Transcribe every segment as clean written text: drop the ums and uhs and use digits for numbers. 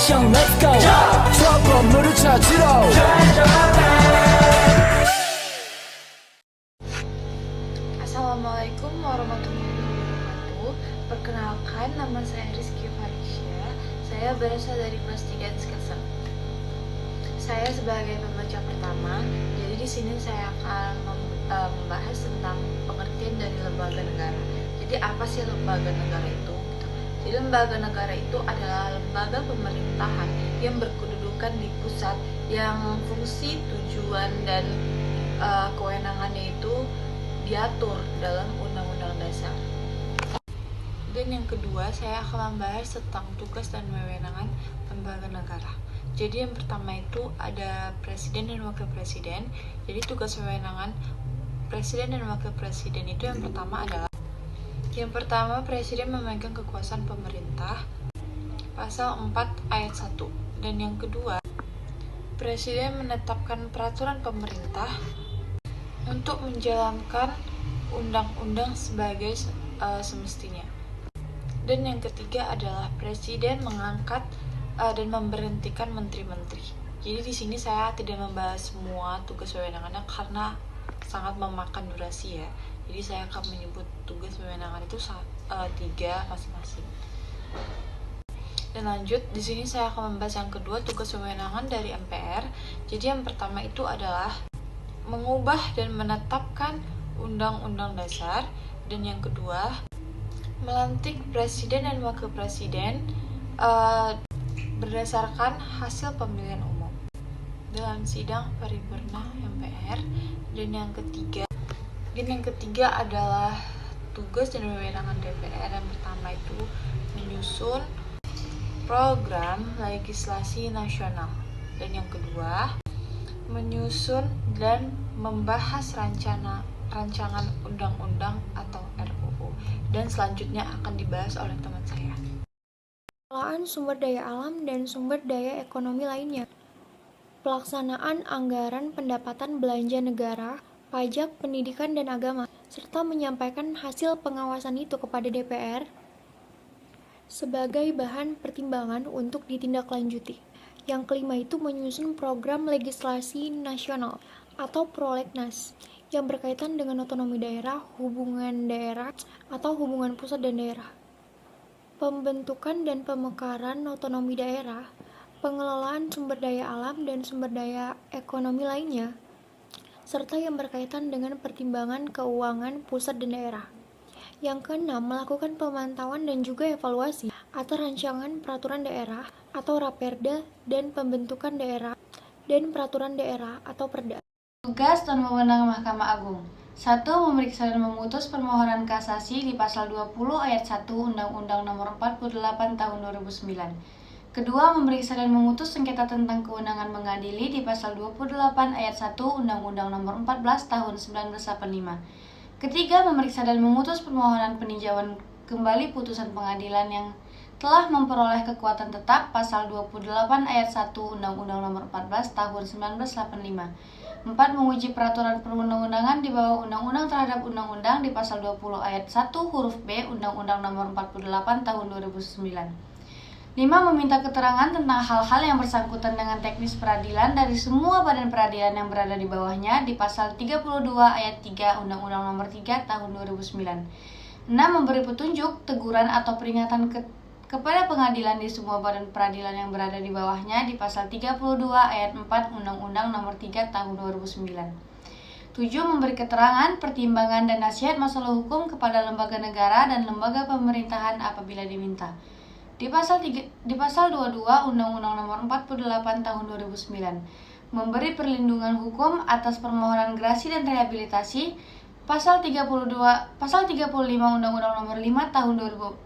action let's go 저 건물을 찾으러 Assalamualaikum warahmatullahi wabarakatuh. Perkenalkan, nama saya Rizky Farisya. Saya berasal dari kelas 3 Skesem. Saya sebagai pembaca pertama. Jadi di sini saya akan membahas tentang pengertian dari lembaga negara. Jadi apa sih lembaga negara itu? Jadi lembaga negara itu adalah lembaga pemerintahan yang berkedudukan di pusat, yang fungsi, tujuan, dan kewenangannya itu diatur dalam Undang-Undang Dasar. Dan yang kedua, saya akan membahas tentang tugas dan wewenang lembaga negara. Jadi yang pertama itu ada presiden dan wakil presiden. Jadi tugas wewenang presiden dan wakil presiden itu yang pertama presiden memegang kekuasaan pemerintah, pasal 4 ayat 1. Dan yang kedua, presiden menetapkan peraturan pemerintah untuk menjalankan undang-undang sebagai semestinya. Dan yang ketiga adalah presiden mengangkat dan memberhentikan menteri-menteri. Jadi di sini saya tidak membahas semua tugas wewenangnya karena sangat memakan durasi ya. Jadi saya akan menyebut tugas wewenang itu 3 masing-masing. Dan lanjut, di sini saya akan membahas yang kedua, tugas wewenang dari MPR. Jadi yang pertama itu adalah mengubah dan menetapkan Undang-Undang Dasar, dan yang kedua melantik presiden dan wakil presiden berdasarkan hasil pemilihan umum dalam sidang paripurna MPR. Dan yang ketiga adalah tugas dan wewenang DPR. Yang pertama itu menyusun program legislasi nasional, dan yang kedua menyusun dan membahas rancangan undang-undang atau RUU, dan selanjutnya akan dibahas oleh teman saya. Pengelolaan sumber daya alam dan sumber daya ekonomi lainnya. Pelaksanaan anggaran pendapatan belanja negara, pajak, pendidikan, dan agama, serta menyampaikan hasil pengawasan itu kepada DPR sebagai bahan pertimbangan untuk ditindaklanjuti. Yang kelima itu menyusun program legislasi nasional atau prolegnas yang berkaitan dengan otonomi daerah, hubungan daerah, atau hubungan pusat dan daerah, pembentukan dan pemekaran otonomi daerah, pengelolaan sumber daya alam dan sumber daya ekonomi lainnya, serta yang berkaitan dengan pertimbangan keuangan pusat dan daerah. Yang keenam, melakukan pemantauan dan juga evaluasi atas rancangan peraturan daerah atau Raperda dan pembentukan daerah dan peraturan daerah atau Perda. Tugas dan wewenang Mahkamah Agung. 1. Memeriksa dan memutus permohonan kasasi di pasal 20 ayat 1 Undang-Undang Nomor 48 Tahun 2009. Kedua, memeriksa dan memutus sengketa tentang kewenangan mengadili di pasal 28 ayat 1 Undang-Undang Nomor 14 Tahun 1985. Ketiga, memeriksa dan memutus permohonan peninjauan kembali putusan pengadilan yang telah memperoleh kekuatan tetap pasal 28 ayat 1 Undang-Undang Nomor 14 Tahun 1985. 4. Menguji peraturan perundang-undangan di bawah undang-undang terhadap undang-undang di pasal 20 ayat 1 huruf B Undang-Undang Nomor 48 Tahun 2009. 5. Meminta keterangan tentang hal-hal yang bersangkutan dengan teknis peradilan dari semua badan peradilan yang berada di bawahnya di pasal 32 ayat 3 Undang-Undang Nomor 3 Tahun 2009. 6. Memberi petunjuk, teguran atau peringatan kepada pengadilan di semua badan peradilan yang berada di bawahnya di pasal 32 ayat 4 Undang-Undang Nomor 3 Tahun 2009. 7. Memberi keterangan, pertimbangan, dan nasihat masalah hukum kepada lembaga negara dan lembaga pemerintahan apabila diminta. Di pasal 22 Undang-Undang Nomor 48 Tahun 2009. Memberi perlindungan hukum atas permohonan gerasi dan rehabilitasi. Pasal 35 Undang-Undang Nomor 5 Tahun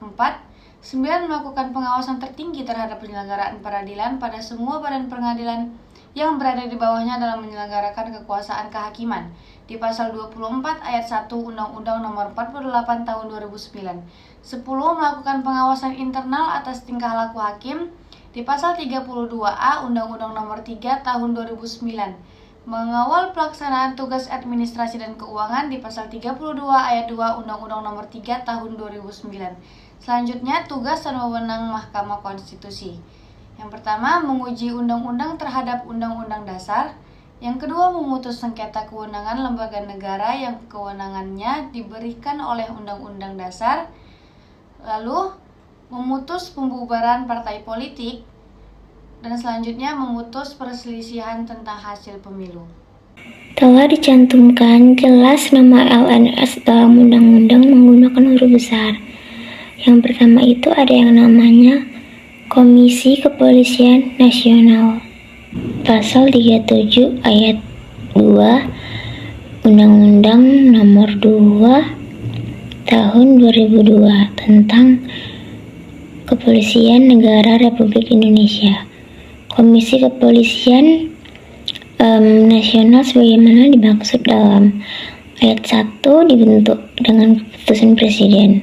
2004. 9. Melakukan pengawasan tertinggi terhadap penyelenggaraan peradilan pada semua badan pengadilan yang berada di bawahnya dalam menyelenggarakan kekuasaan kehakiman di pasal 24 ayat 1 Undang-Undang Nomor 48 Tahun 2009. 10. Melakukan pengawasan internal atas tingkah laku hakim di pasal 32A Undang-Undang Nomor 3 Tahun 2009. Mengawal pelaksanaan tugas administrasi dan keuangan di pasal 32 ayat 2 Undang-Undang Nomor 3 Tahun 2009. Selanjutnya, tugas dan wewenang Mahkamah Konstitusi. Yang pertama, menguji undang-undang terhadap undang-undang dasar. Yang kedua, memutus sengketa kewenangan lembaga negara yang kewenangannya diberikan oleh undang-undang dasar. Lalu, memutus pembubaran partai politik. Dan selanjutnya, memutus perselisihan tentang hasil pemilu. Telah dicantumkan jelas nama LNS dalam undang-undang menggunakan huruf besar. Yang pertama itu ada yang namanya Komisi Kepolisian Nasional. Pasal 37 ayat 2 Undang-Undang Nomor 2 Tahun 2002 tentang Kepolisian Negara Republik Indonesia. Komisi Kepolisian Nasional sebagaimana dimaksud dalam ayat 1 dibentuk dengan keputusan Presiden.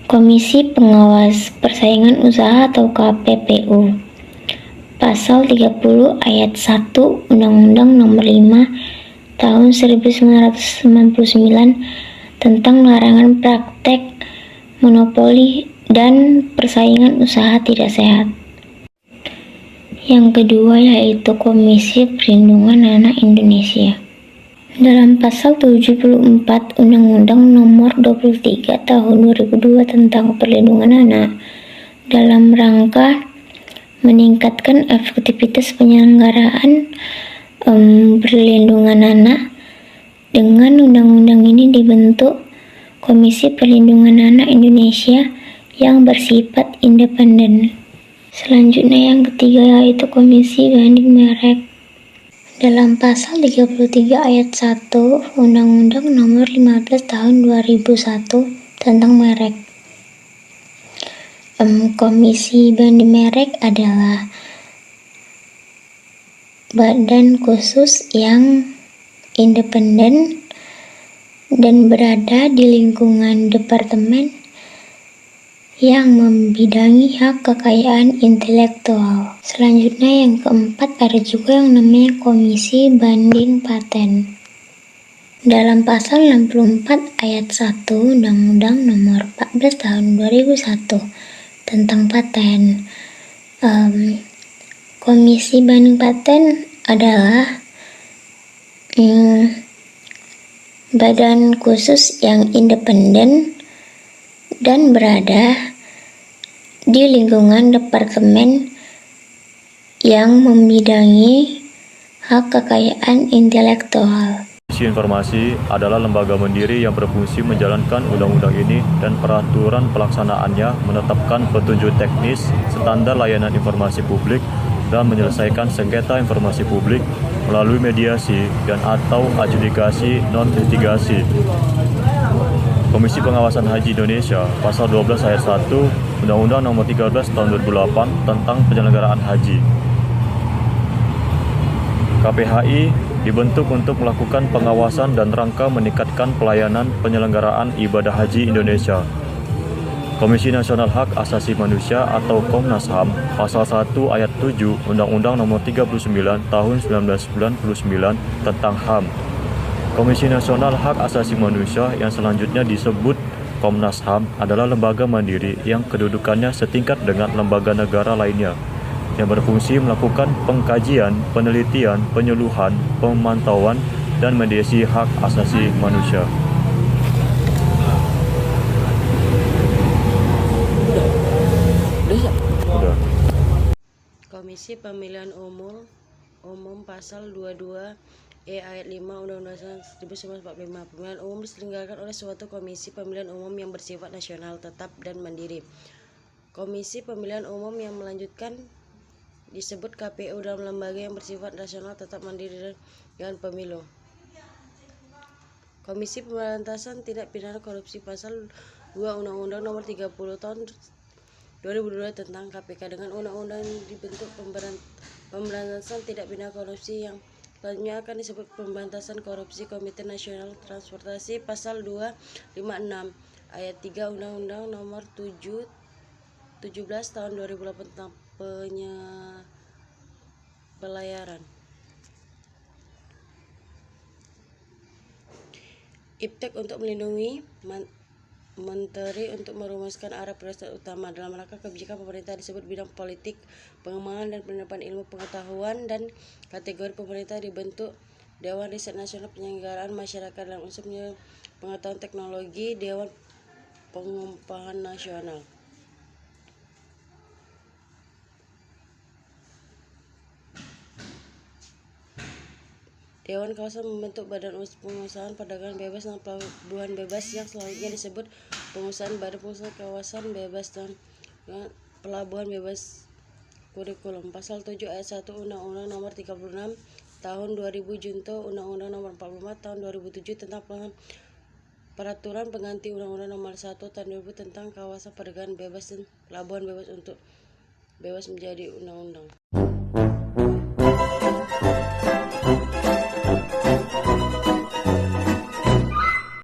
Komisi Pengawas Persaingan Usaha atau KPPU. Pasal 30 ayat 1 Undang-Undang Nomor 5 Tahun 1999 tentang larangan praktek monopoli dan persaingan usaha tidak sehat. Yang kedua yaitu Komisi Perlindungan Anak Indonesia. Dalam pasal 74 Undang-Undang Nomor 23 Tahun 2002 tentang Perlindungan Anak dalam rangka meningkatkan efektivitas penyelenggaraan perlindungan anak, dengan undang-undang ini dibentuk Komisi Perlindungan Anak Indonesia yang bersifat independen. Selanjutnya yang ketiga yaitu Komisi Banding Merek. Dalam pasal 33 ayat 1 Undang-Undang Nomor 15 Tahun 2001 tentang merek. Komisi Banding Merek adalah badan khusus yang independen dan berada di lingkungan departemen yang membidangi hak kekayaan intelektual. Selanjutnya yang keempat ada juga yang namanya Komisi Banding Paten. Dalam pasal 64 ayat 1 Undang-Undang Nomor 14 Tahun 2001 tentang paten, Komisi Banding Paten adalah badan khusus yang independen dan berada di lingkungan departemen yang membidangi hak kekayaan intelektual. Komisi Informasi adalah lembaga mandiri yang berfungsi menjalankan undang-undang ini dan peraturan pelaksanaannya, menetapkan petunjuk teknis, standar layanan informasi publik, dan menyelesaikan sengketa informasi publik melalui mediasi dan atau adjudikasi non-litigasi. Komisi Pengawasan Haji Indonesia, Pasal 12 Ayat 1, Undang-Undang Nomor 13 Tahun 2008 tentang Penyelenggaraan Haji. KPHI dibentuk untuk melakukan pengawasan dan rangka meningkatkan pelayanan penyelenggaraan ibadah haji Indonesia. Komisi Nasional Hak Asasi Manusia atau Komnas HAM, Pasal 1 Ayat 7 Undang-Undang Nomor 39 Tahun 1999 tentang HAM. Komisi Nasional Hak Asasi Manusia yang selanjutnya disebut Komnas HAM adalah lembaga mandiri yang kedudukannya setingkat dengan lembaga negara lainnya, yang berfungsi melakukan pengkajian, penelitian, penyuluhan, pemantauan, dan mediasi hak asasi manusia. Udah. Komisi Pemilihan Umum Pasal 22 ayat 5 Undang-Undang 1945. Pemilihan umum diselenggarakan oleh suatu komisi pemilihan umum yang bersifat nasional, tetap, dan mandiri. Komisi Pemilihan Umum yang melanjutkan disebut KPU dalam lembaga yang bersifat nasional, tetap, mandiri, dan pemilu. Komisi Pemberantasan Tindak Pidana Korupsi Pasal 2 Undang-Undang Nomor 30 Tahun 2002 tentang KPK. Dengan undang-undang dibentuk pemberantasan tindak pidana korupsi yang selanjutnya akan disebut Pemberantasan Korupsi. Komite Nasional Transportasi Pasal 256 ayat 3 Undang-Undang Nomor 17 Tahun 2008 tentang pelayaran. Iptek untuk melindungi Menteri untuk merumuskan arah prioritas utama dalam rangka kebijakan pemerintah disebut bidang politik, pengembangan dan penerapan ilmu pengetahuan, dan kategori pemerintah dibentuk Dewan Riset Nasional Penyelenggaraan Masyarakat dalam unsur pengetahuan teknologi, Dewan Pengupahan Nasional. Dewan Kawasan membentuk Badan Pengusahaan Perdagangan Bebas dan Pelabuhan Bebas yang selanjutnya disebut Pengusahaan Badan Pengusahaan Kawasan Bebas dan Pelabuhan Bebas. Kurikulum Pasal 7 ayat 1 Undang-Undang Nomor 36 Tahun 2000 Junto Undang-Undang Nomor 44 Tahun 2007 tentang Peraturan Pengganti Undang-Undang Nomor 1 Tahun 2000 tentang Kawasan Perdagangan Bebas dan Pelabuhan Bebas untuk bebas menjadi undang-undang.